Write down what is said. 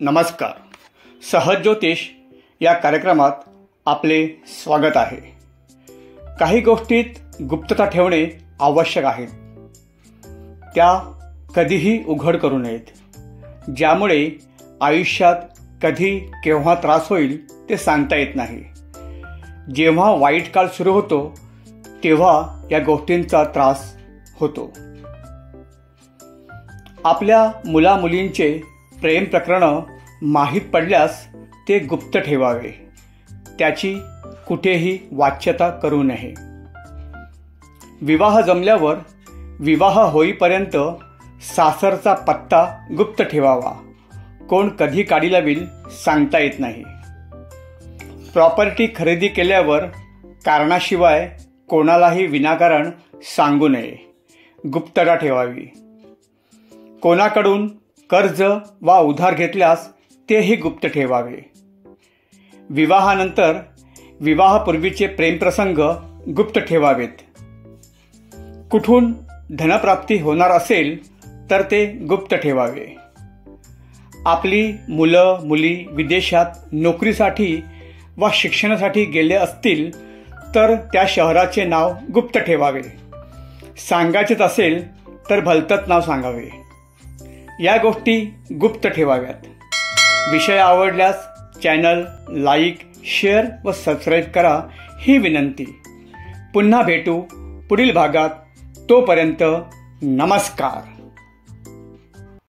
नमस्कार. सहज ज्योतिष या कार्यक्रमात आपले स्वागत आहे. काही गोष्टीत गुप्तता ठेवणे आवश्यक आहे. त्या कधीही उघड करू नयेत, ज्यामुळे आयुष्यात कधी केव्हा त्रास होईल ते सांगता येत नाही. जेव्हा वाईट काळ सुरू होतो तेव्हा या गोष्टींचा त्रास होतो. आपल्या मुलामुलींचे प्रेम प्रकरण माहीत पडल्यास ते गुप्त ठेवावे. त्याची कुठेही वाच्यता करू नये. विवाह जमल्यावर विवाह होईपर्यंत सासरचा पत्ता गुप्त ठेवावा. कोण कधी काढी लावील सांगता येत नाही. प्रॉपर्टी खरेदी केल्यावर कारणाशिवाय कोणालाही विनाकारण सांगू नये. गुप्तता ठेवावी. कोणाकडून कर्ज वा उधार घेतल्यास तेही गुप्त ठेवावे. विवाहानंतर विवाहापूर्वीचे प्रेमप्रसंग गुप्त ठेवावेत. कुठून धनप्राप्ती होणार असेल तर ते गुप्त ठेवावे. आपली मुलं मुली विदेशात नोकरीसाठी वा शिक्षणासाठी गेले असतील तर त्या शहराचे नाव गुप्त ठेवावे. सांगायचेच असेल तर भलतंच नाव सांगावे. या गोष्टी गुप्त ठेवाव्यात. विषय आवडल्यास चॅनल लाईक, शेअर व सबस्क्राईब करा ही विनंती. पुन्हा भेटू पुढील भागात. तोपर्यंत नमस्कार.